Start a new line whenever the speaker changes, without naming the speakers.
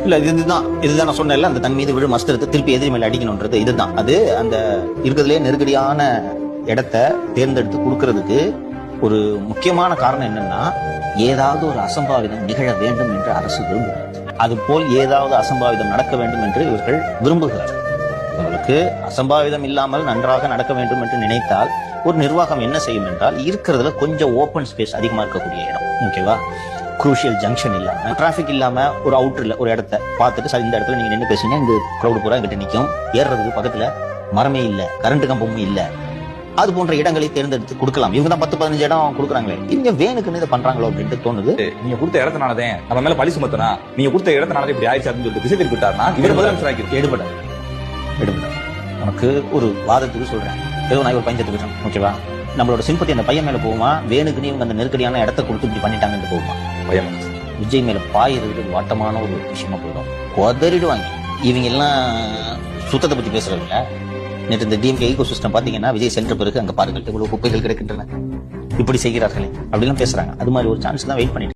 இல்ல இதுதான் நான் சொன்னேன்ல, அந்த தன் மீது விழும் அஸ்திரத்தை திருப்பி எதிரி மேல அடிக்கணும்ன்றது இதுதான். அது அந்த இருக்கிறதுலே நெருக்கடியான இடத்தை தேர்ந்தெடுத்து கொடுக்கறதுக்கு ஒரு முக்கியமான காரணம் என்னன்னா, ஏதாவது ஒரு அசம்பாவிதம் நிகழ வேண்டும் என்று அரசு விரும்புகிறது. அது போல் ஏதாவது அசம்பாவிதம் நடக்க வேண்டும் என்று இவர்கள் விரும்புகிறார்கள். உங்களுக்கு அசம்பாவிதம் இல்லாமல் நன்றாக நடக்க வேண்டும் என்று நினைத்தால் ஒரு நிர்வாகம் என்ன செய்யும் என்றால், இருக்கிறதுல கொஞ்சம் ஓப்பன் ஸ்பேஸ் அதிகமா இருக்கக்கூடிய இடம், ஓகேவா, குரூஷியல் ஜங்ஷன் இல்லாம, டிராபிக் இல்லாம, ஒரு அவுட்டர்ல ஒரு இடத்த பார்த்துட்டு, சார் இந்த இடத்துல நீங்க நின்று பேசுங்க, இந்த கிரௌடு பூரா கிட்ட நிற்கும், ஏறுறதுக்கு பக்கத்துல மரமே இல்ல, கரண்ட் கம்பமும் இல்ல, அது போன்ற இடங்களை தேர்ந்தெடுத்து கொடுக்கலாம். இவங்க தான் 10-15 இடம் கொடுக்குறாங்களே, இங்க வேணுக்குன்னு இதை பண்றாங்களோ அப்படின்ட்டு தோணுது.
நீங்க கொடுத்த இடத்தினாலதே நம்ம மேல பழி சுமத்தனா, நீங்க கொடுத்த இடத்தினால இப்படி ஆயிடுச்சு அப்படின்னு சொல்லிட்டு திசை திருப்பிட்டாருன்னா இவர் முதலமைச்சர் எடுபடாது. நமக்கு ஒரு வாதத்துக்கு சொல்றேன், ஏதோ நான் ஒரு பையன் பேசுறேன், ஓகேவா, நம்மளோட சிம்பத்தி அந்த பையன் மேல போகுமா, வேணுக்குன்னு இவங்க அந்த நெருக்கடியான இடத்த கொடுத்து இப்படி பண்ணிட்டாங்கன்னு போகுமா? பையன் விஜய் மேல பாயிறது வாட்டமான ஒரு விஷயமா போயிடும், உதறிடுவாங்க. இவங்க எல்லாம் சுத்தத்தை பத்தி பேசுறவங்க. நேற்று இந்த டிஎம்கே ஈகோ சிஸ்டம் பாத்தீங்கன்னா, விஜய் சென்ற பிறகு அங்க பாருங்கள் இவ்வளவு குப்பைகள் கிடக்கின்றன, இப்படி செய்கிறார்களே அப்படிலாம் பேசுறாங்க. அது மாதிரி ஒரு சான்ஸ் தான் வெயிட் பண்ணிட்டு